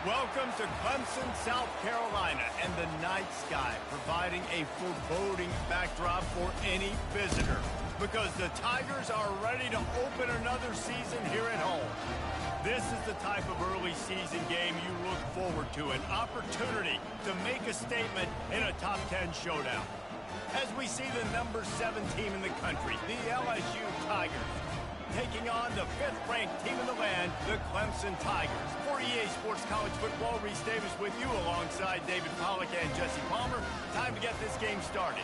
Welcome to Clemson, South Carolina, and the night sky providing a foreboding backdrop for any visitor because the Tigers are ready to open another season here at home. This is the type of early season game you look forward to, an opportunity to make a statement in a top 10 showdown. As we see the number 7 team in the country, the LSU Tigers, taking on the 5th-ranked team in the land, the Clemson Tigers. For EA Sports College Football, Reese Davis with you alongside David Pollack and Jesse Palmer. Time to get this game started.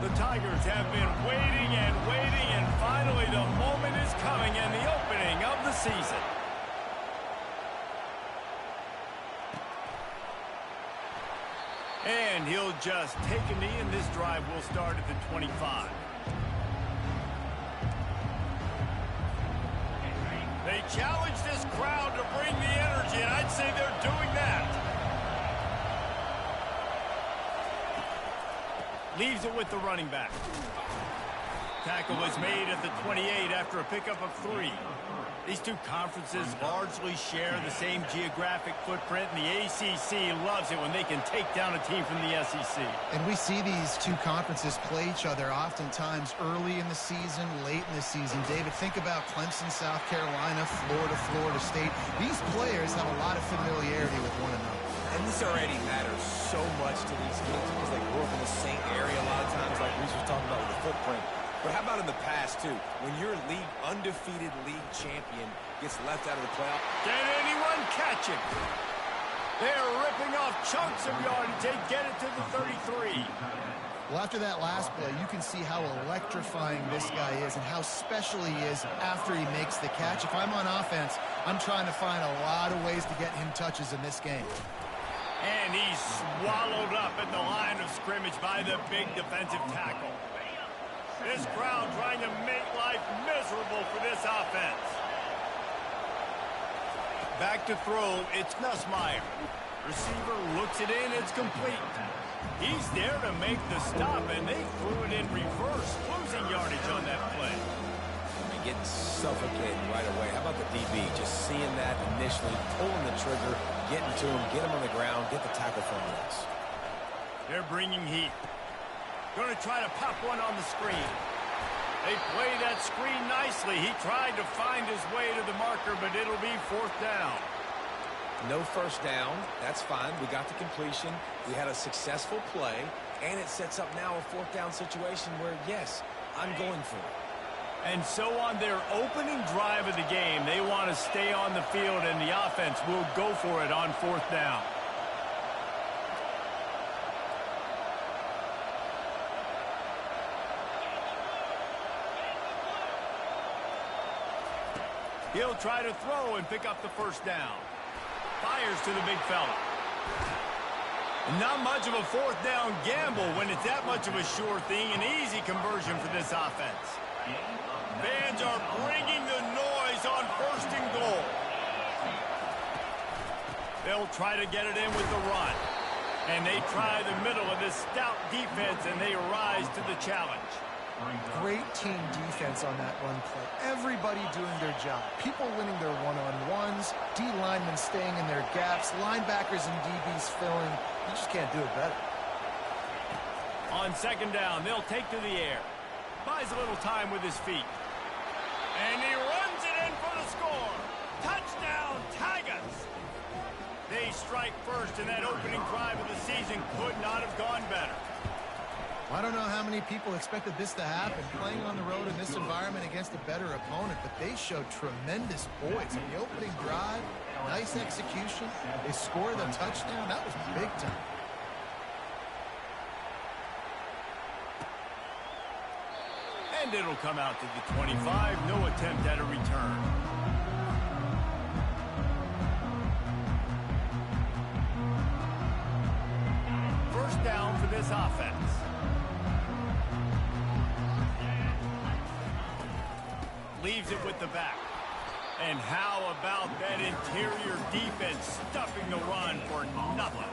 The Tigers have been waiting, and finally the moment is coming and the opening of the season. And he'll just take a knee, and this drive will start at the 25. They challenge this crowd to bring the energy, and I'd say they're doing that. Leaves it with the running back. Tackle was made at the 28 after a pickup of 3. These two conferences largely share the same geographic footprint, and the ACC loves it when they can take down a team from the SEC. And we see these two conferences play each other oftentimes early in the season, late in the season. David, think about Clemson, South Carolina, Florida State. These players have a lot of familiarity with one another. And this already matters so much to these kids because they grew up in the same area a lot of times, like Reese was talking about with the footprint. But how about in the past, too? When your undefeated league champion gets left out of the playoff. Can anyone catch him? They're ripping off chunks of yardage. They get it to the 33. Well, after that last play, you can see how electrifying this guy is and how special he is after he makes the catch. If I'm on offense, I'm trying to find a lot of ways to get him touches in this game. And he's swallowed up at the line of scrimmage by the big defensive tackle. This crowd trying to make life miserable for this offense. Back to throw, it's Nussmeier. Receiver looks it in, it's complete. He's there to make the stop, and they threw it in reverse, losing yardage on that play. Getting suffocated right away. How about the DB? Just seeing that initially, pulling the trigger, getting to him, get him on the ground, get the tackle from this. They're bringing heat. Going to try to pop one on the screen. They play that screen nicely. He tried to find his way to the marker, but it'll be 4th down. No first down. That's fine. We got the completion. We had a successful play, and it sets up now a 4th down situation where, yes, I'm going for it. And so on their opening drive of the game, they want to stay on the field, and the offense will go for it on 4th down. He'll try to throw and pick up the 1st down. Fires to the big fella. Not much of a 4th down gamble when it's that much of a sure thing, an easy conversion for this offense. Fans are bringing the noise on 1st and goal. They'll try to get it in with the run. And they try the middle of this stout defense, and they rise to the challenge. Great team defense on that run play. Everybody doing their job. People winning their one-on-ones, D linemen staying in their gaps, linebackers and DBs filling. You just can't do it better. On 2nd down, they'll take to the air. Buys a little time with his feet. And he runs it in for the score. Touchdown, Tigers! They strike first, and that opening drive of the season could not have gone better. I don't know how many people expected this to happen, playing on the road in this environment against a better opponent, but they showed tremendous poise. On the opening drive, nice execution. They scored a touchdown. That was big time. And it'll come out to the 25. No attempt at a return. First down for this offense. Leaves it with the back. And how about that interior defense stuffing the run for nothing?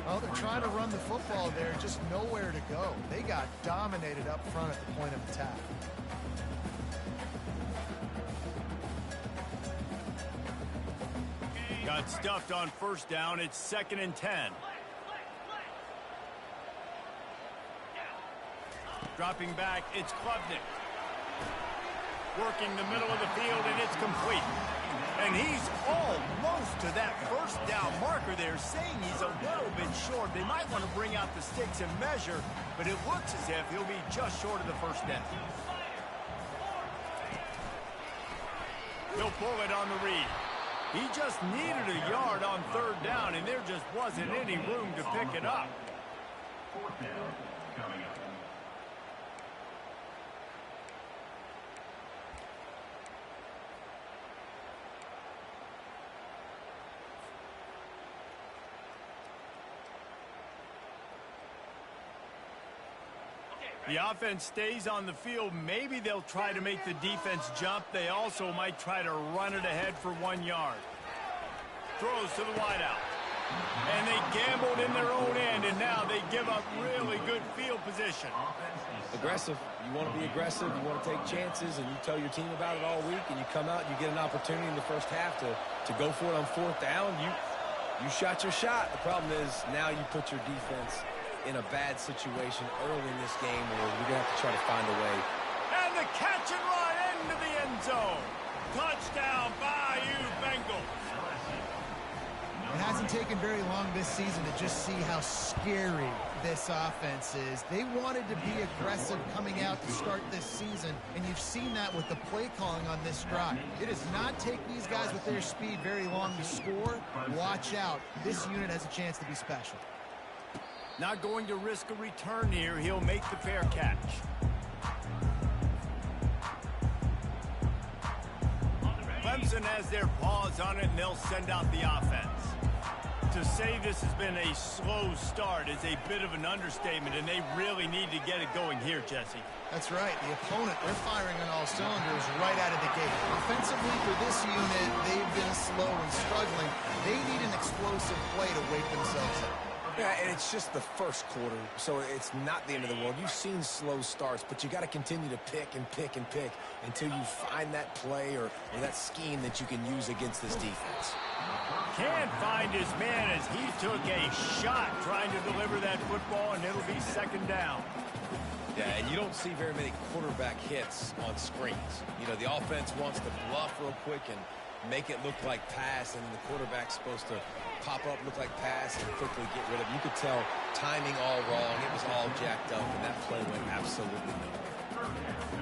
Well, they're trying to run the football there, just nowhere to go. They got dominated up front at the point of attack. Got stuffed on first down. It's 2nd and 10. Dropping back, it's Klubnik. Working the middle of the field, and it's complete. And he's almost to that first down marker there, saying he's a little bit short. They might want to bring out the sticks and measure, but it looks as if he'll be just short of the first down. He'll pull it on the read. He just needed a yard on 3rd down, and there just wasn't any room to pick it up. 4th down coming up. The offense stays on the field. Maybe they'll try to make the defense jump. They also might try to run it ahead for 1 yard. Throws to the wideout. And they gambled in their own end, and now they give up really good field position. Aggressive. You want to be aggressive. You want to take chances, and you tell your team about it all week, and you come out and you get an opportunity in the first half to go for it on 4th down. You shot your shot. The problem is now you put your defense in a bad situation early in this game where we're going to have to try to find a way. And the catch and run into the end zone. Touchdown, Bayou Bengals. It hasn't taken very long this season to just see how scary this offense is. They wanted to be aggressive coming out to start this season, and you've seen that with the play calling on this drive. It does not take these guys with their speed very long to score. Watch out. This unit has a chance to be special. Not going to risk a return here. He'll make the fair catch. Clemson has their paws on it, and they'll send out the offense. To say this has been a slow start is a bit of an understatement, and they really need to get it going here, Jesse. That's right. The opponent, they're firing on all cylinders right out of the gate. Offensively for this unit, they've been slow and struggling. They need an explosive play to wake themselves up. Yeah, and it's just the first quarter, so it's not the end of the world. You've seen slow starts, but you got to continue to pick and pick and pick until you find that play or that scheme that you can use against this defense. Can't find his man as he took a shot trying to deliver that football, and it'll be 2nd down. Yeah, and you don't see very many quarterback hits on screens. You know, the offense wants to bluff real quick and make it look like pass, and the quarterback's supposed to pop up, look like pass, and quickly get rid of it. You could tell timing all wrong. It was all jacked up, and that play went absolutely nowhere.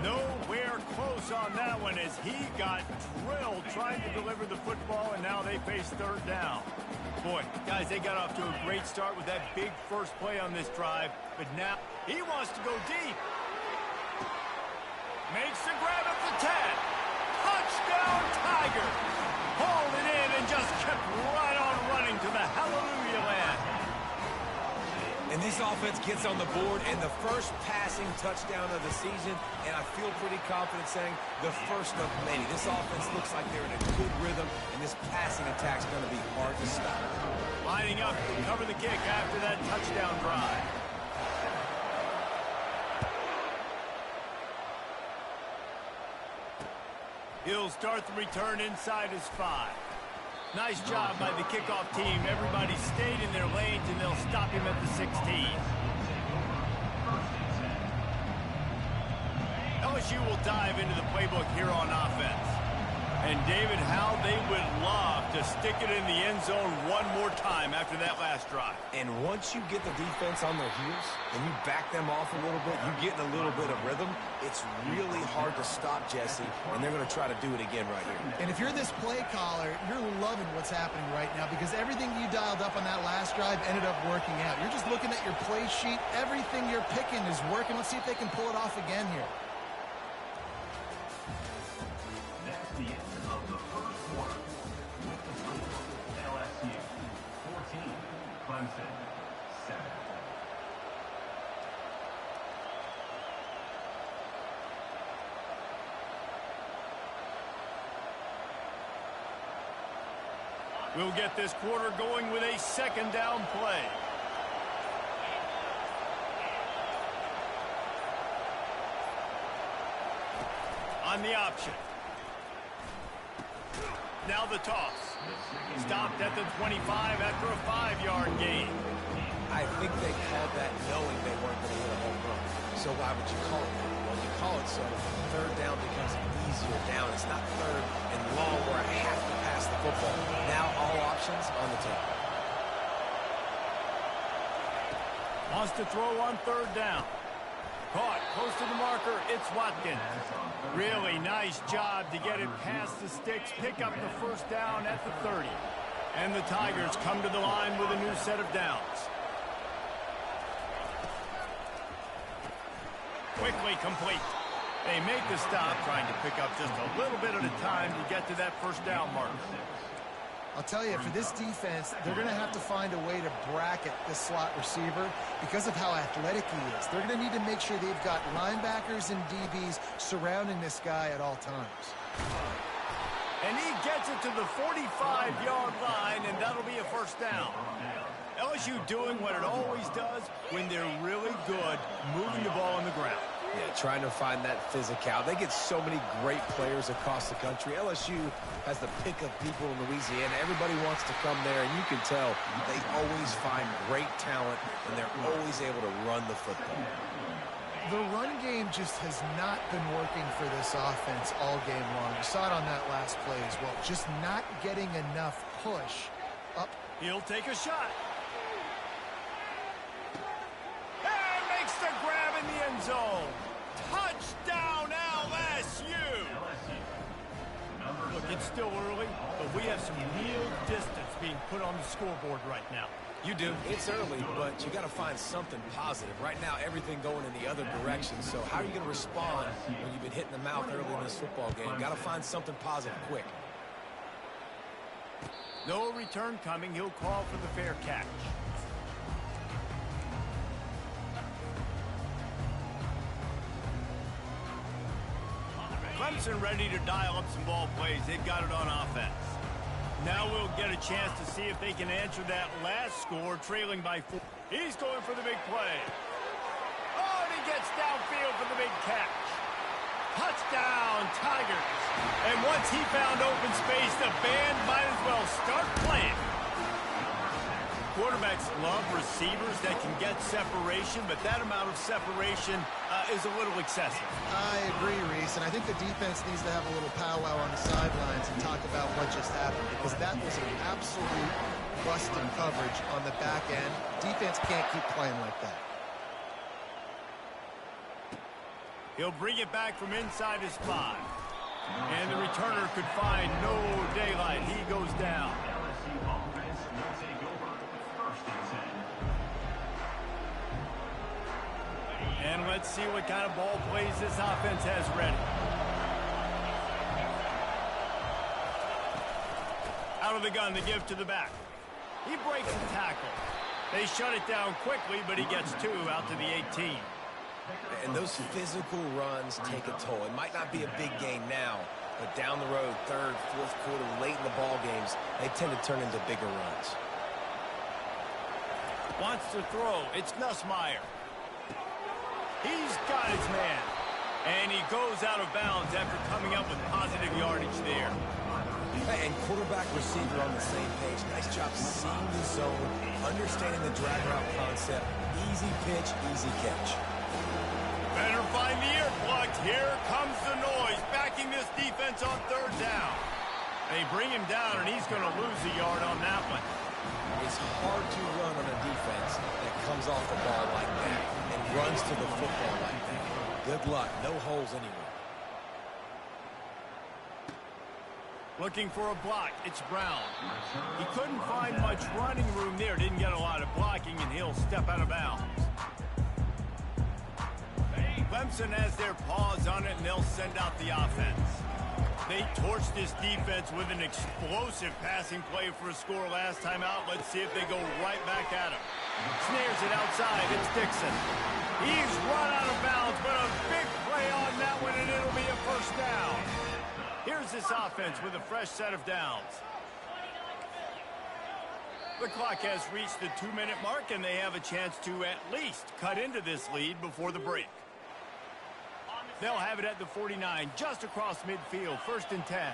Nowhere close on that one as he got drilled trying to deliver the football, and now they face 3rd down. Boy, guys, they got off to a great start with that big first play on this drive, but now he wants to go deep. Makes the grab at the 10. Touchdown, Tiger! Hauled it in and just kept right on running to the hallelujah land. And this offense gets on the board, and the first passing touchdown of the season, and I feel pretty confident saying the first of many. This offense looks like they're in a good rhythm, and this passing attack's going to be hard to stop. Lining up to cover the kick after that touchdown drive. He'll start the return inside his 5. Nice job by the kickoff team. Everybody stayed in their lanes, and they'll stop him at the 16. LSU will dive into the playbook here on offense. And, David, how they would love to stick it in the end zone one more time after that last drive. And once you get the defense on their heels and you back them off a little bit, you get in a little bit of rhythm, it's really hard to stop, Jesse, and they're going to try to do it again right here. And if you're this play caller, you're loving what's happening right now because everything you dialed up on that last drive ended up working out. You're just looking at your play sheet. Everything you're picking is working. Let's see if they can pull it off again here. That's the end of the first quarter. With the score, LSU 14, Clemson 7. We'll get this quarter going with a 2nd down play. On the option. Now the toss. Stopped at the 25 after a 5-yard gain. I think they called that knowing they weren't going to hit a home run. So why would you call it that? Well, you call it so third down becomes an easier down. It's not third and long where I have to pass the football. Now all options on the table. Wants to throw on third down. Caught close to the marker. It's Watkins. Really nice job to get it past the sticks. Pick up the first down at the 30. And the Tigers come to the line with a new set of downs. Quickly complete. They make the stop, trying to pick up just a little bit at a time to get to that first down marker. I'll tell you, for this defense, they're going to have to find a way to bracket this slot receiver because of how athletic he is. They're going to need to make sure they've got linebackers and DBs surrounding this guy at all times. And he gets it to the 45-yard line, and that'll be a first down. LSU doing what it always does when they're really good, moving the ball on the ground. Yeah, trying to find that physical. They get so many great players across the country. LSU has the pick of people in Louisiana. Everybody wants to come there, and you can tell they always find great talent, and they're always able to run the football. The run game just has not been working for this offense all game long. You saw it on that last play as well. Just not getting enough push up. He'll take a shot. And makes the grab in the end zone. Touchdown, LSU! Look, it's still early, but we have some real distance being put on the scoreboard right now. You do. It's early, but you got to find something positive. Right now, everything going in the other direction. So how are you going to respond when you've been hit in the mouth early in this football game? Got to find something positive quick. No return coming. He'll call for the fair catch. Clemson ready to dial up some ball plays. They've got it on offense. Now we'll get a chance to see if they can answer that last score, trailing by 4. He's going for the big play. Oh, and he gets downfield for the big catch. Touchdown, Tigers. And once he found open space, the band might as well start playing. Quarterbacks love receivers that can get separation, but that amount of separation is a little excessive. I agree, Reese, and I think the defense needs to have a little powwow on the sidelines and talk about what just happened, because that was an absolute bust in coverage on the back end. Defense can't keep playing like that. He'll bring it back from inside his 5. And the returner could find no daylight. He goes down. And let's see what kind of ball plays this offense has ready. Out of the gun, the give to the back. He breaks the tackle. They shut it down quickly, but he gets 2 out to the 18. And those physical runs take a toll. It might not be a big gain now, but down the road, third, fourth quarter, late in the ball games, they tend to turn into bigger runs. Wants to throw. It's Nussmeier. He's got his man. And he goes out of bounds after coming up with positive yardage there. And quarterback receiver on the same page. Nice job seeing the zone, understanding the drag route concept. Easy pitch, easy catch. Better find the earplugs. Here comes the noise, backing this defense on third down. They bring him down, and he's going to lose a yard on that one. It's hard to run on a defense that comes off the ball like that and runs to the football like that. Good luck. No holes anywhere. Looking for a block. It's Brown. He couldn't find much running room there. Didn't get a lot of blocking, and he'll step out of bounds. Clemson has their paws on it, and they'll send out the offense. They torched this defense with an explosive passing play for a score last time out. Let's see if they go right back at him. Snares it outside. It's Dixon. He's run out of bounds, but a big play on that one, and it'll be a first down. Here's this offense with a fresh set of downs. The clock has reached the 2-minute mark, and they have a chance to at least cut into this lead before the break. They'll have it at the 49, just across midfield, 1st and 10.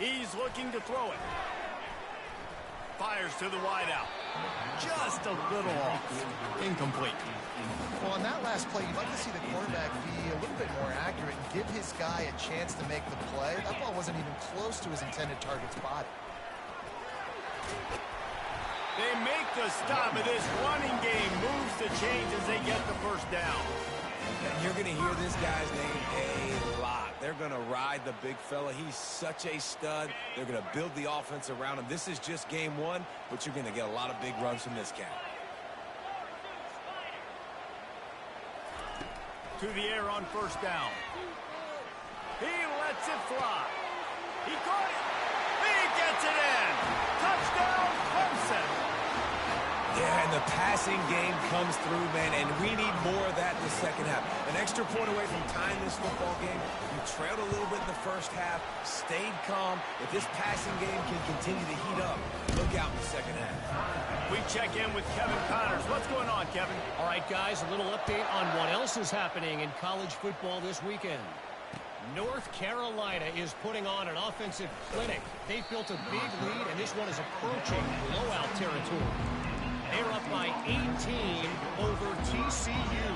He's looking to throw it. Fires to the wideout. Just a little off. Incomplete. Well, on that last play, you'd like to see the quarterback be a little bit more accurate and give his guy a chance to make the play. That ball wasn't even close to his intended target's body. They make the stop, and this running game moves the chains as they get the first down. And you're going to hear this guy's name a lot. They're going to ride the big fella. He's such a stud. They're going to build the offense around him. This is just game one, but you're going to get a lot of big runs from this cat. To the air on first down. He lets it fly. He caught it. He gets it in. Touchdown, Clemson. Yeah, and the passing game comes through, man, and we need more of that in the second half. An extra point away from tying this football game. You trailed a little bit in the first half, stayed calm. If this passing game can continue to heat up, look out in the second half. We check in with Kevin Connors. What's going on, Kevin? All right, guys, a little update on what else is happening in college football this weekend. North Carolina is putting on an offensive clinic. They've built a big lead, and this one is approaching blowout territory. They're up by 18 over TCU.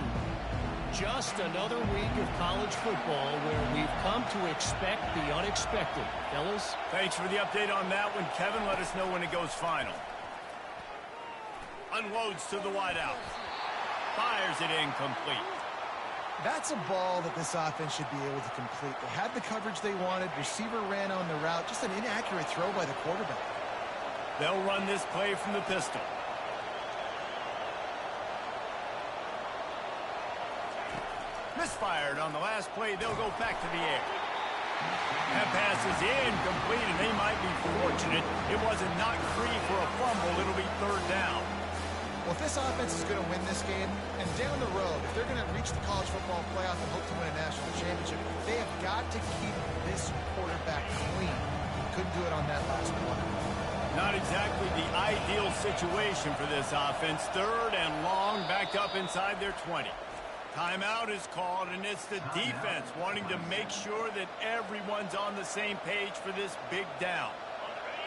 Just another week of college football where we've come to expect the unexpected. Fellas? Thanks for the update on that one, Kevin. Let us know when it goes final. Unloads to the wideout. Fires it incomplete. That's a ball that this offense should be able to complete. They had the coverage they wanted. Receiver ran on the route. Just an inaccurate throw by the quarterback. They'll run this play from the pistol. Misfired on the last play. They'll go back to the air. That pass is incomplete, and they might be fortunate it wasn't knocked free for a fumble. It'll be third down. Well, if this offense is going to win this game, and down the road, if they're going to reach the college football playoff and hope to win a national championship, they have got to keep this quarterback clean. He couldn't do it on that last one. Not exactly the ideal situation for this offense. Third and long, backed up inside their 20. Timeout is called, and it's the defense wanting to make sure that everyone's on the same page for this big down.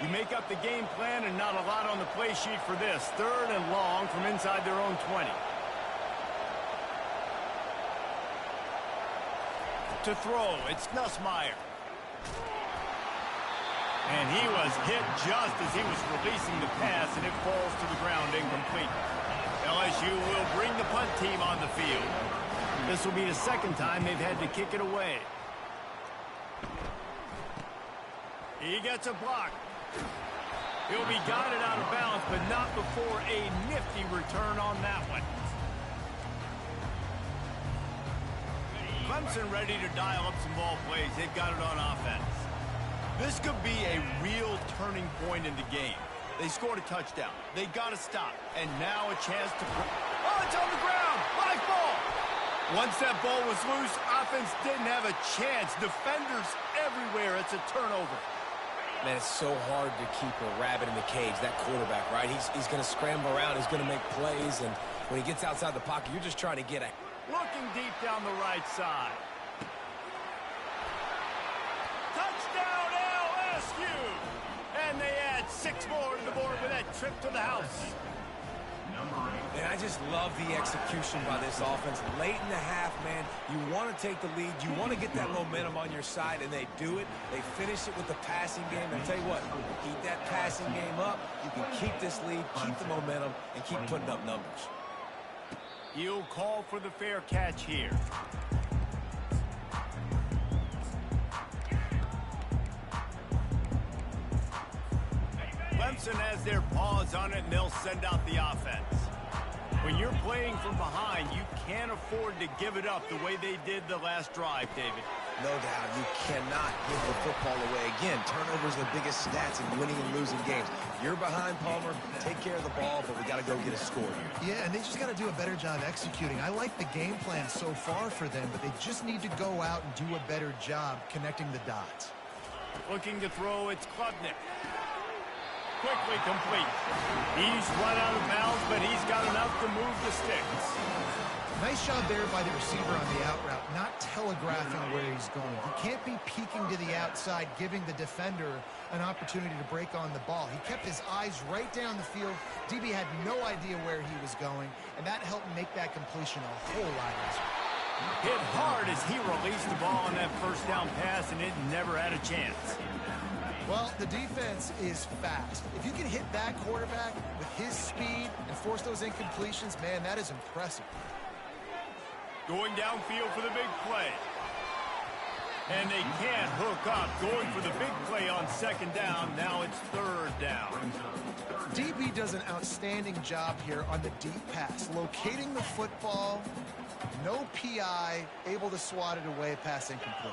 You make up the game plan and not a lot on the play sheet for this. Third and long from inside their own 20. To throw, it's Nussmeier. And he was hit just as he was releasing the pass, and it falls to the ground incomplete. LSU will bring the punt team on the field. This will be the second time they've had to kick it away. He gets a block. He'll be guided out of bounds, but not before a nifty return on that one. Clemson ready to dial up some ball plays. They've got it on offense. This could be a real turning point in the game. They scored a touchdown. They got to stop. And now a chance to... Oh, it's on the ground! Live ball! Once that ball was loose, offense didn't have a chance. Defenders everywhere. It's a turnover. Man, it's so hard to keep a rabbit in the cage, that quarterback, right? He's going to scramble around. He's going to make plays. And when he gets outside the pocket, you're just trying to get a... Looking deep down the right side. Touchdown, LSU! And they add 6 more to the board with that trip to the house. And I just love the execution by this offense. Late in the half, man, you want to take the lead. You want to get that momentum on your side, and they do it. They finish it with the passing game. And I'll tell you what, keep that passing game up. You can keep this lead, keep the momentum, and keep putting up numbers. He'll call for the fair catch here. Clemson has their paws on it, and they'll send out the offense. When you're playing from behind, you can't afford to give it up the way they did the last drive, David. No doubt. You cannot give the football away. Again, turnovers are the biggest stats in winning and losing games. You're behind, Palmer. Take care of the ball, but we got to go get a score here. Yeah, and they just got to do a better job executing. I like the game plan so far for them, but they just need to go out and do a better job connecting the dots. Looking to throw, it's Klubnik. Quickly complete. He's run out of bounds, but he's got enough to move the sticks. Nice job there by the receiver on the out route, not telegraphing where he's going. He can't be peeking to the outside, giving the defender an opportunity to break on the ball. He kept his eyes right down the field. DB had no idea where he was going, and that helped make that completion a whole lot easier. Hit hard as he released the ball on that first down pass, and it never had a chance. Well, the defense is fast. If you can hit that quarterback with his speed and force those incompletions, man, that is impressive. Going downfield for the big play. And they can't hook up. Going for the big play on second down. Now it's third down. DB does an outstanding job here on the deep pass. Locating the football, no PI, able to swat it away, pass incomplete.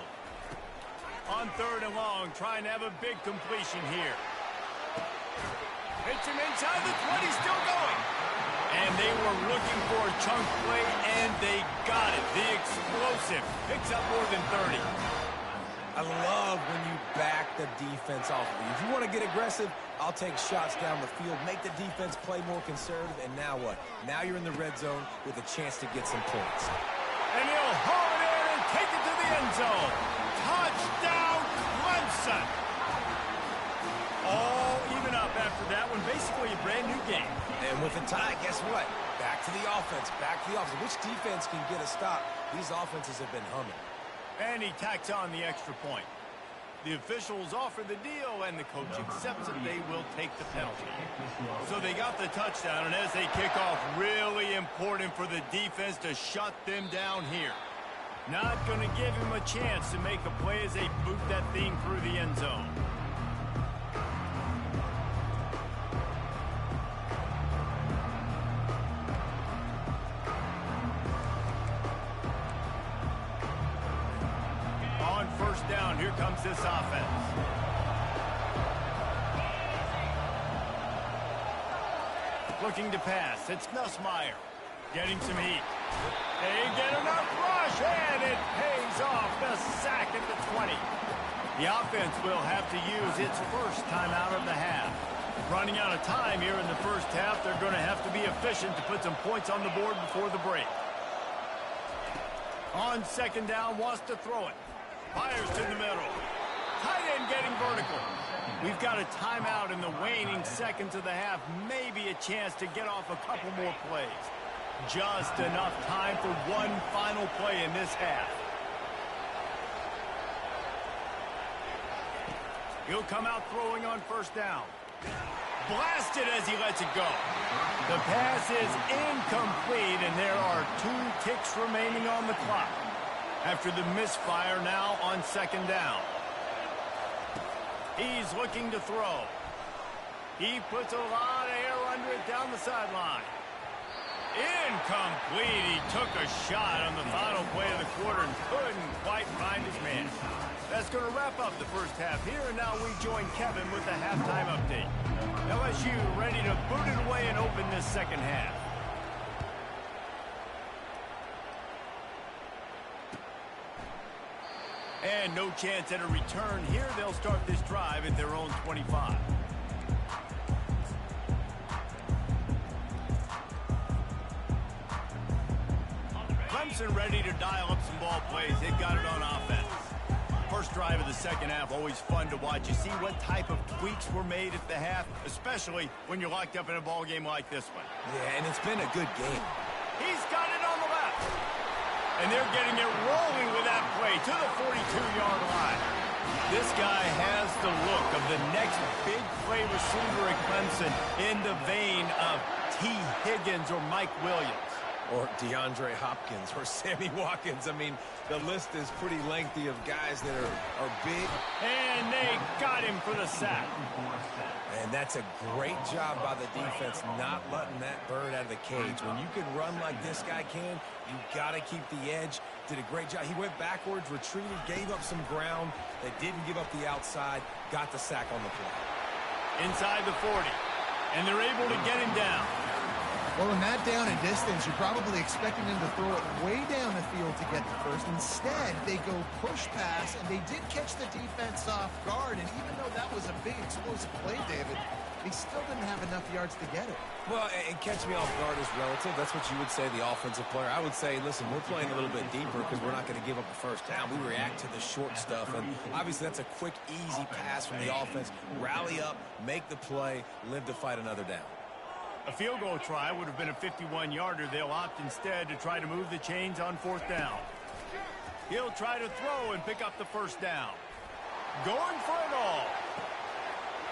On third and long, trying to have a big completion here. Hits him inside the 20, still going. And they were looking for a chunk play, and they got it. The explosive picks up more than 30. I love when you back the defense off of you. If you want to get aggressive, I'll take shots down the field, make the defense play more conservative, and now what? Now you're in the red zone with a chance to get some points. And he'll haul it in and take it to the end zone. Touchdown, Clemson. All even up after that one. Basically a brand new game. And with a tie, guess what? Back to the offense. Back to the offense. Which defense can get a stop? These offenses have been humming. And he tacks on the extra point. The officials offer the deal, and the coach accepts it. They will take the penalty. So they got the touchdown, and as they kick off, really important for the defense to shut them down here. Not going to give him a chance to make a play as they boot that thing through the end zone. On first down, here comes this offense. Looking to pass, it's Nussmeier. Getting some heat. They get enough rush, and it pays off. The sack at the 20. The offense will have to use its first timeout of the half. Running out of time here in the first half, they're going to have to be efficient to put some points on the board before the break. On second down, wants to throw it. Fires to the middle. Tight end getting vertical. We've got a timeout in the waning seconds of the half. Maybe a chance to get off a couple more plays. Just enough time for one final play in this half. He'll come out throwing on first down. Blasted as he lets it go. The pass is incomplete, and there are 2 ticks remaining on the clock. After the misfire now on second down. He's looking to throw. He puts a lot of air under it down the sideline. Incomplete. He took a shot on the final play of the quarter and couldn't quite find his man. That's going to wrap up the first half here, and now we join Kevin with the halftime update. LSU ready to boot it away and open this second half. And no chance at a return here. They'll start this drive at their own 25. Clemson ready to dial up some ball plays. They've got it on offense. First drive of the second half, always fun to watch. You see what type of tweaks were made at the half, especially when you're locked up in a ball game like this one. Yeah, and it's been a good game. He's got it on the left. And they're getting it rolling with that play to the 42-yard line. This guy has the look of the next big play receiver at Clemson in the vein of T. Higgins or Mike Williams. Or DeAndre Hopkins or Sammy Watkins. I mean, the list is pretty lengthy of guys that are big. And they got him for the sack. And that's a great job by the defense not letting that bird out of the cage. When you can run like this guy can, you got to keep the edge. Did a great job. He went backwards, retreated, gave up some ground. They didn't give up the outside, got the sack on the play. Inside the 40. And they're able to get him down. Well, in that down and distance, you're probably expecting them to throw it way down the field to get the first. Instead, they go push pass, and they did catch the defense off guard. And even though that was a big explosive play, David, He still didn't have enough yards to get it. Well, and catch me off guard is relative. That's what you would say, the offensive player. I would say, listen, we're playing a little bit deeper because we're not going to give up the first down. We react to the short stuff, and obviously that's a quick, easy pass from the offense. Rally up, make the play, live to fight another down. A field goal try would have been a 51-yarder. They'll opt instead to try to move the chains on fourth down. He'll try to throw and pick up the first down. Going for it all.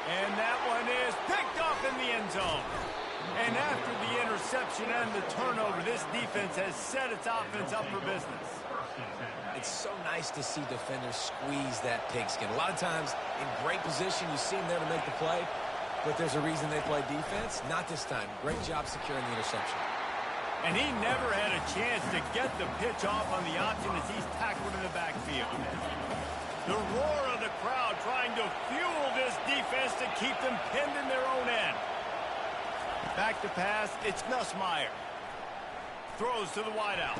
And that one is picked up in the end zone. And after the interception and the turnover, this defense has set its offense up for business. It's so nice to see defenders squeeze that pigskin. A lot of times, in great position, you see them there to make the play, but there's a reason they play defense. Not this time. Great job securing the interception. And he never had a chance to get the pitch off on the option as he's tackled in the backfield. The roar of the crowd trying to fuel this defense to keep them pinned in their own end. Back to pass, it's Nussmeier. Throws to the wideout.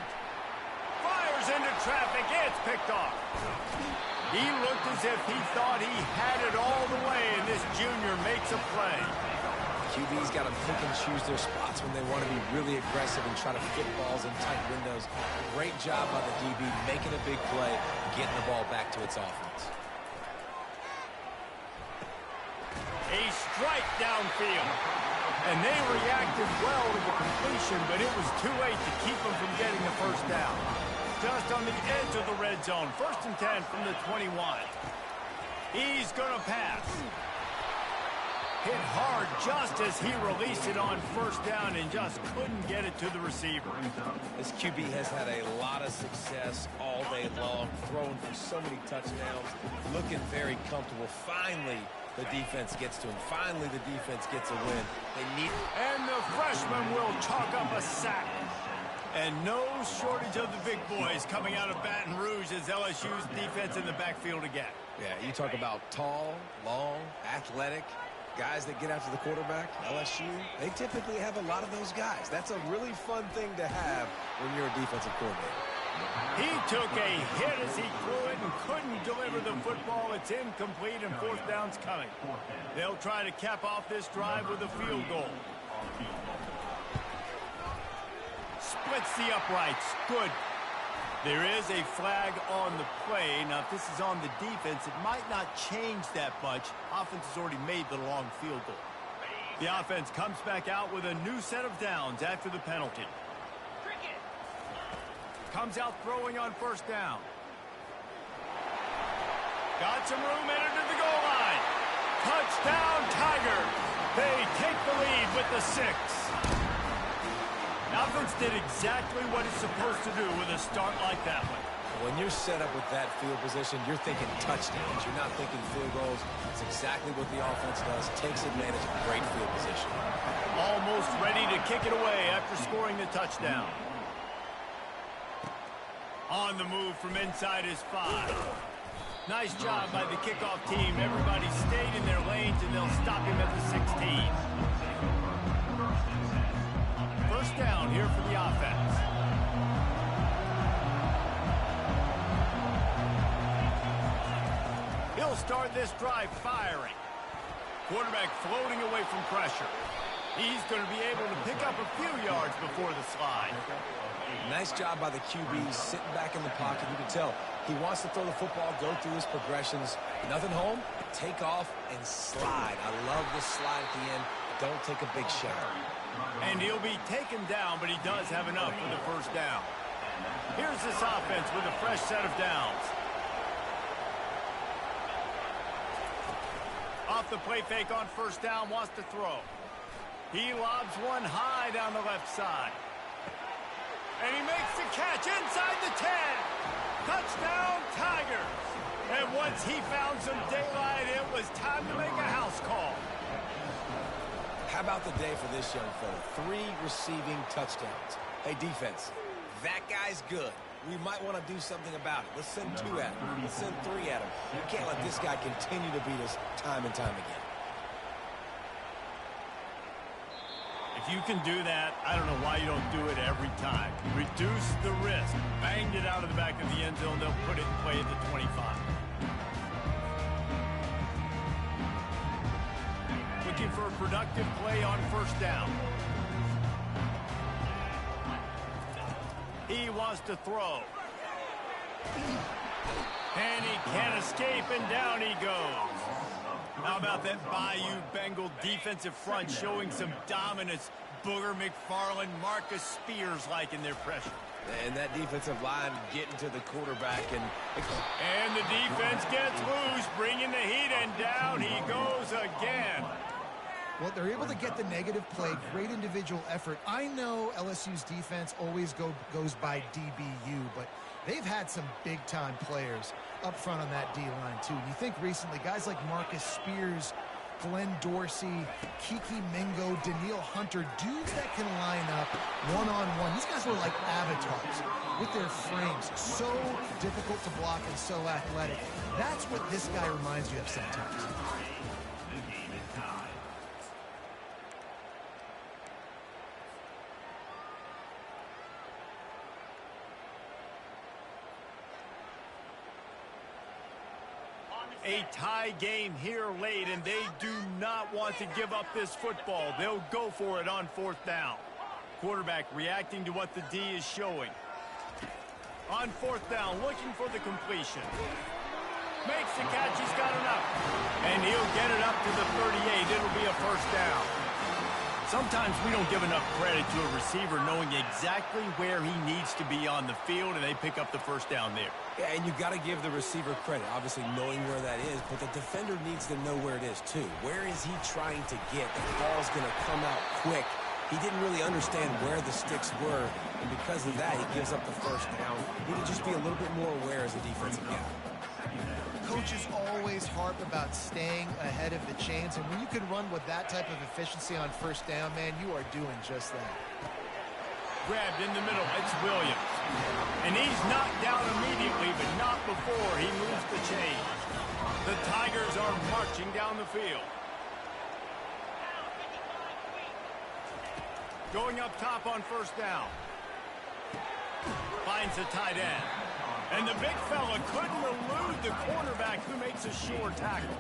Fires into traffic, it's picked off. He looked as if he thought he had it all the way, and this junior makes a play. QB's got to pick and choose their spots when they want to be really aggressive and try to fit balls in tight windows. Great job by the DB making a big play, getting the ball back to its offense. A strike downfield. And they reacted well to the completion, but it was too late to keep them from getting the first down. Just on the edge of the red zone. 1st and 10 from the 21. He's going to pass. Hit hard just as he released it on first down and just couldn't get it to the receiver. This QB has had a lot of success all day long, throwing for so many touchdowns, looking very comfortable. Finally, the defense gets to him. Finally, the defense gets a win. They need. And the freshman will chalk up a sack. And no shortage of the big boys coming out of Baton Rouge as LSU's defense in the backfield again. Yeah, you talk about tall, long, athletic guys that get after the quarterback. LSU, they typically have a lot of those guys. That's a really fun thing to have when you're a defensive coordinator. He took a hit as he threw it and couldn't deliver the football. It's incomplete and fourth down's coming. They'll try to cap off this drive with a field goal. Splits the uprights. Good. There is a flag on the play. Now, if this is on the defense, it might not change that much. Offense has already made the long field goal. The offense comes back out with a new set of downs after the penalty. Comes out throwing on first down. Got some room, entered to the goal line. Touchdown, Tigers. They take the lead with the 6. Offense did exactly what it's supposed to do with a start like that one. When you're set up with that field position, you're thinking touchdowns. You're not thinking field goals. It's exactly what the offense does. Takes advantage of great field position. Almost ready to kick it away after scoring the touchdown. On the move from inside his 5. Nice job by the kickoff team. Everybody stayed in their lanes, and they'll stop him at the 16. First down here for the offense. He'll start this drive firing. Quarterback floating away from pressure. He's going to be able to pick up a few yards before the slide. Nice job by the QB sitting back in the pocket. You can tell he wants to throw the football, go through his progressions. Nothing home, take off and slide. I love this slide at the end. Don't take a big shot. And he'll be taken down, but he does have enough for the first down. Here's this offense with a fresh set of downs. Off the play fake on first down, wants to throw. He lobs one high down the left side. And he makes the catch inside the 10. Touchdown, Tigers. And once he found some daylight, it was time to make a house call. How about the day for this young fella? 3 receiving touchdowns. Hey, defense, that guy's good. We might want to do something about it. Let's send 2 at him. Let's send 3 at him. You can't let this guy continue to beat us time and time again. If you can do that, I don't know why you don't do it every time. Reduce the risk. Banged it out of the back of the end zone. They'll put it in play at the 25. looking for a productive play on first down. He wants to throw. And he can't escape, and down he goes. How about that Bayou Bengal defensive front showing some dominance? Booger McFarland, Marcus Spears-like in their pressure. And that defensive line getting to the quarterback. And the defense gets loose, bringing the heat, and down he goes again. Well, they're able to get the negative play, great individual effort. I know LSU's defense always goes by DBU, but they've had some big-time players up front on that D-line, too. And you think recently, guys like Marcus Spears, Glenn Dorsey, Kiki Mingo, Daniil Hunter, dudes that can line up one-on-one. These guys were like avatars with their frames. So difficult to block and so athletic. That's what this guy reminds you of sometimes. A tie game here late, and they do not want to give up this football. They'll go for it on fourth down. Quarterback reacting to what the D is showing. On fourth down, looking for the completion. Makes the catch, he's got enough. And he'll get it up to the 38. It'll be a first down. Sometimes we don't give enough credit to a receiver knowing exactly where he needs to be on the field, and they pick up the first down there. Yeah, and you've got to give the receiver credit, obviously knowing where that is, but the defender needs to know where it is too. Where is he trying to get? The ball's going to come out quick. He didn't really understand where the sticks were, and because of that, he gives up the first down. He need to just be a little bit more aware as a defensive guy. Coaches always harp about staying ahead of the chains, and when you can run with that type of efficiency on first down, man, you are doing just that. Grabbed in the middle, it's Williams. And he's knocked down immediately, but not before he moves the chains. The Tigers are marching down the field. Going up top on first down. Finds the tight end. And the big fella couldn't elude the cornerback who makes a sure tackle.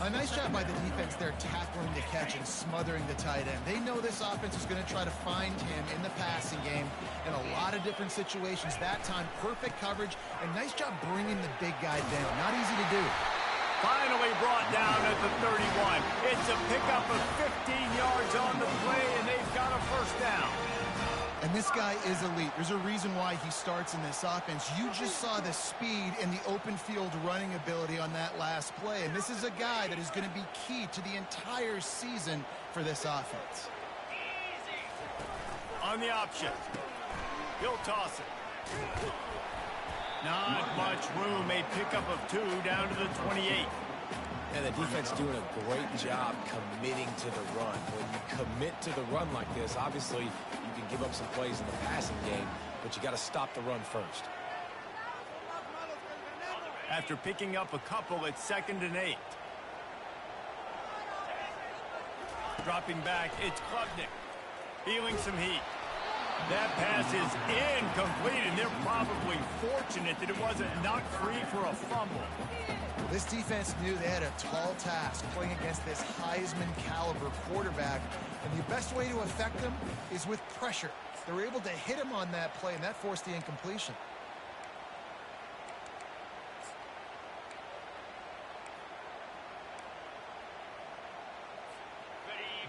A nice job by the defense there tackling the catch and smothering the tight end. They know this offense is going to try to find him in the passing game in a lot of different situations. That time, perfect coverage, and nice job bringing the big guy down. Not easy to do. Finally brought down at the 31. It's a pickup of 15 yards on the play, and they've got a first down. And this guy is elite. There's a reason why he starts in this offense. You just saw the speed and the open field running ability on that last play. And this is a guy that is going to be key to the entire season for this offense. On the option. He'll toss it. Not much room. A pickup of 2 down to the 28. And the defense doing a great job committing to the run. When you commit to the run like this, obviously you can give up some plays in the passing game, but you got to stop the run first. After picking up a couple, it's 2nd and 8. Dropping back, it's Klubnik. Feeling some heat. That pass is incomplete, and they're probably fortunate that it wasn't knocked free for a fumble. This defense knew they had a tall task playing against this Heisman caliber quarterback, and the best way to affect him is with pressure. They were able to hit him on that play, and that forced the incompletion.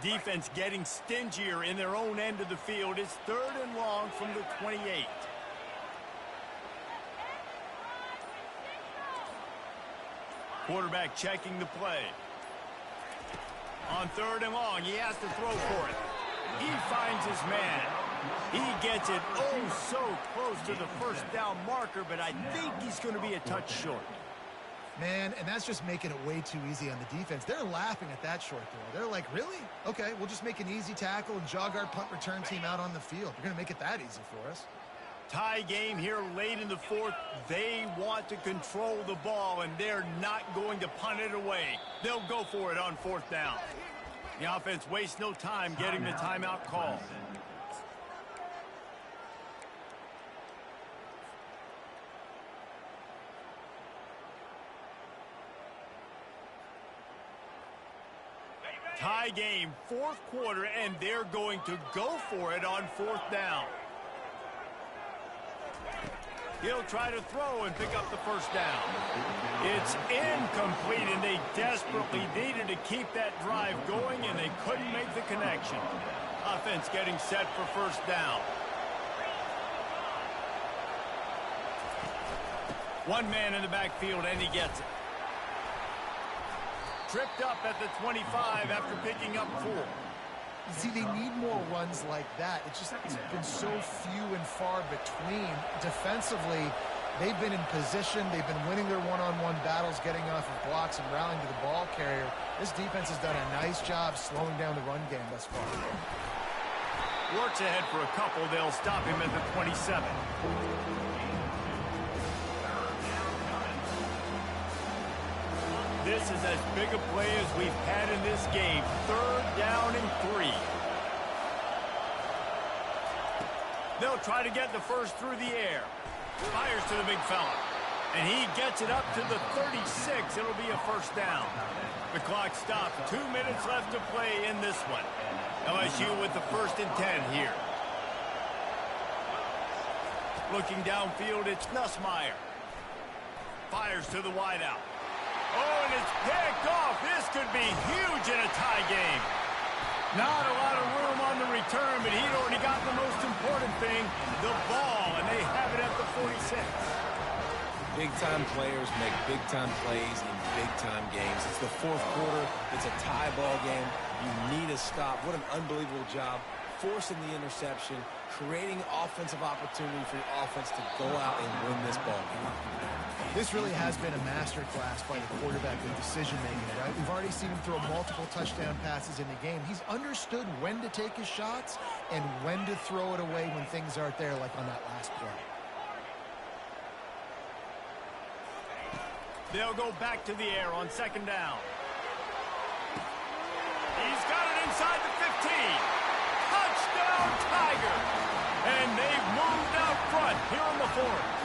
Defense getting stingier in their own end of the field. It's 3rd and long from the 28. Quarterback checking the play. On 3rd and long, he has to throw for it. He finds his man. He gets it oh so close to the first down marker, but I think he's going to be a touch short. Man, and that's just making it way too easy on the defense. They're laughing at that short throw. They're like, really? Okay, we'll just make an easy tackle and jog our punt return team out on the field. We're going to make it that easy for us. Tie game here late in the 4th. They want to control the ball, and they're not going to punt it away. They'll go for it on 4th down. The offense wastes no time getting the timeout call. Tie game, fourth quarter, and they're going to go for it on fourth down. He'll try to throw and pick up the first down. It's incomplete, and they desperately needed to keep that drive going, and they couldn't make the connection. Offense getting set for first down. One man in the backfield, and he gets it. Tripped up at the 25 after picking up 4. See, they need more runs like that. It's been so few and far between. Defensively, they've been in position. They've been winning their one-on-one battles, getting off of blocks and rallying to the ball carrier. This defense has done a nice job slowing down the run game thus far. Works ahead for a couple. They'll stop him at the 27. This is as big a play as we've had in this game. 3rd down and 3. They'll try to get the first through the air. Fires to the big fella. And he gets it up to the 36. It'll be a first down. The clock stopped. 2 minutes left to play in this one. LSU with the 1st and 10 here. Looking downfield, it's Nussmeier. Fires to the wideout. Oh, and it's picked off. This could be huge in a tie game. Not a lot of room on the return, but he'd already got the most important thing, the ball, and they have it at the 46. Big-time players make big-time plays in big-time games. It's the 4th quarter. It's a tie ball game. You need a stop. What an unbelievable job. Forcing the interception, creating offensive opportunity for your offense to go out and win this ball game. This really has been a masterclass by the quarterback with decision-making, right? We've already seen him throw multiple touchdown passes in the game. He's understood when to take his shots and when to throw it away when things aren't there, like on that last play. They'll go back to the air on 2nd down. He's got it inside the 15. Touchdown, Tiger! And they've moved out front here in the 4th.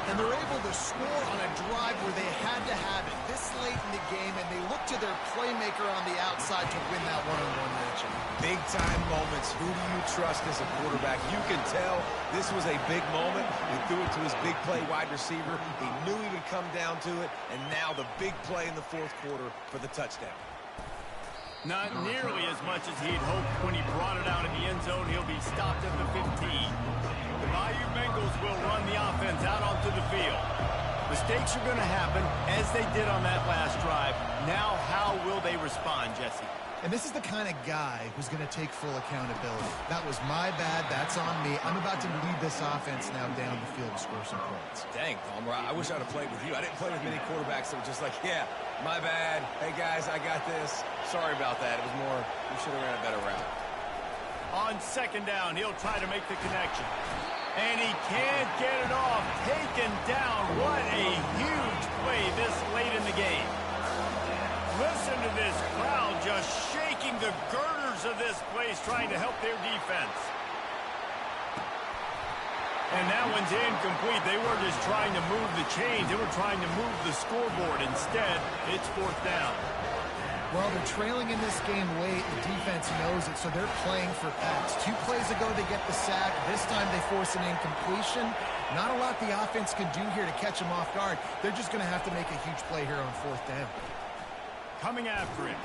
And they're able to score on a drive where they had to have it this late in the game, and they look to their playmaker on the outside to win that one-on-one matchup. Big-time moments. Who do you trust as a quarterback? You can tell this was a big moment. He threw it to his big play wide receiver. He knew he would come down to it, and now the big play in the 4th quarter for the touchdown. Not nearly as much as he'd hoped when he brought it out in the end zone. He'll be stopped at the 15. The Bayou Bengals will run the offense out onto the field. Mistakes are going to happen, as they did on that last drive. Now, how will they respond, Jesse? And this is the kind of guy who's going to take full accountability. That was my bad. That's on me. I'm about to lead this offense now down the field to score some points. Dang, Palmer, I wish I'd have played with you. I didn't play with many quarterbacks that were just like, yeah, my bad. Hey, guys, I got this. Sorry about that. It was more, we should have ran a better route. On 2nd down, he'll try to make the connection. And he can't get it off. Taken down. What a huge play this late in the game. Listen to this crowd just shaking the girders of this place, trying to help their defense. And that one's incomplete. They were just trying to move the chains. They were trying to move the scoreboard. Instead, it's 4th down. Well, they're trailing in this game late. The defense knows it, so they're playing for pass. 2 plays ago, they get the sack. This time, they force an incompletion. Not a lot the offense can do here to catch them off guard. They're just going to have to make a huge play here on 4th down. Coming after him.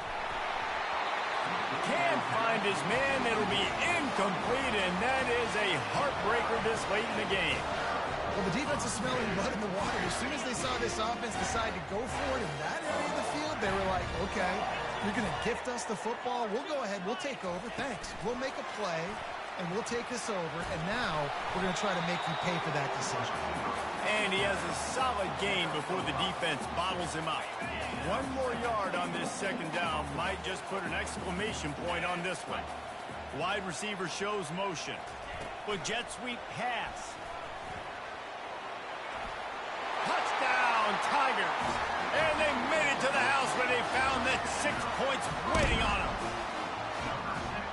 Can't find his man. It'll be incomplete, and that is a heartbreaker this late in the game. Well, the defense is smelling blood in the water. As soon as they saw this offense decide to go for it in that area of the field, they were like, okay, you're going to gift us the football. We'll go ahead. We'll take over. Thanks. We'll make a play, and we'll take this over. And now we're going to try to make you pay for that decision. And he has a solid gain before the defense bottles him up. 1 more yard on this 2nd down might just put an exclamation point on this one. Wide receiver shows motion. But jet sweep pass. Touchdown, Tigers. And they made it to the house where they found that 6 points waiting on them.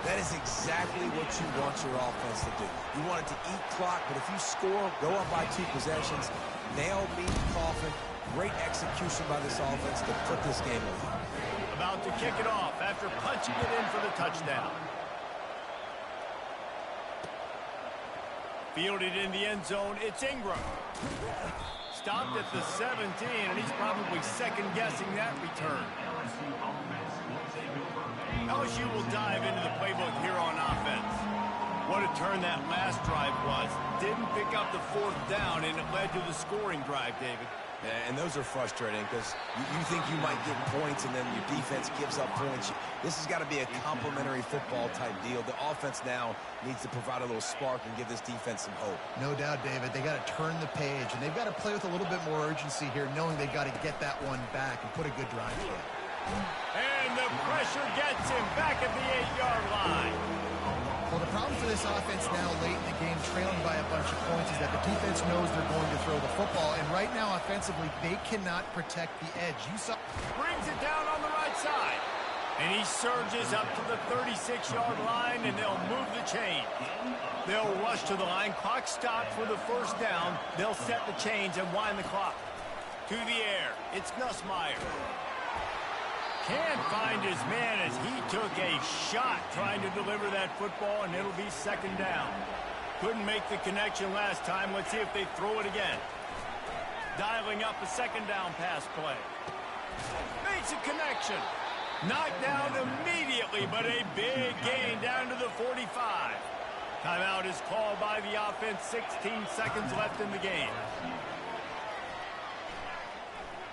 That is exactly what you want your offense to do. You want it to eat clock, but if you score, go up by 2 possessions, nail, meet, coffin. Great execution by this offense to put this game away. about to kick it off after punching it in for the touchdown. Fielded in the end zone, it's Ingram. Stopped at the 17, and he's probably second-guessing that return. LSU will dive into the playbook here on offense. What a turn that last drive was. Didn't pick up the fourth down, and it led to the scoring drive, David. Yeah, and those are frustrating because you think you might get points and then your defense gives up points. This has got to be a complementary football type deal. The offense now needs to provide a little spark and give this defense some hope. No doubt, David. They got to turn the page, and they've got to play with a little bit more urgency here, knowing they've got to get that one back and put a good drive in. And the pressure gets him back at the 8-yard line. Well, the problem for this offense now late in the game, trailing by a bunch of points, is that the defense knows they're going to throw the football. And right now, offensively, they cannot protect the edge. You saw... Brings it down on the right side. And he surges up to the 36-yard line, and they'll move the chain. They'll rush to the line. Clock stopped for the first down. They'll set the chains and wind the clock. To the air. It's Nussmeier. Can't find his man as he took a shot trying to deliver that football, and it'll be second down. Couldn't make the connection last time. Let's see if they throw it again. Dialing up a second down pass play. Makes a connection. Knocked down immediately, but a big gain down to the 45. Timeout is called by the offense. 16 seconds left in the game.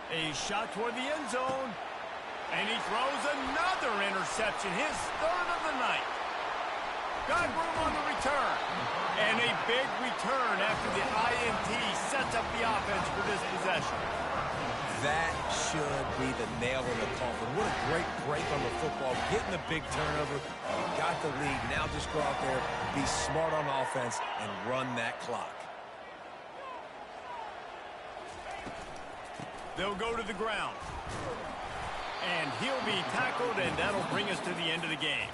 A shot toward the end zone. And he throws another interception, his third of the night. Got room on the return. And a big return after the INT sets up the offense for this possession. That should be the nail in the coffin. What a great break on the football. Getting the big turnover. You got the lead. Now just go out there, be smart on offense, and run that clock. They'll go to the ground. And he'll be tackled, and that'll bring us to the end of the game.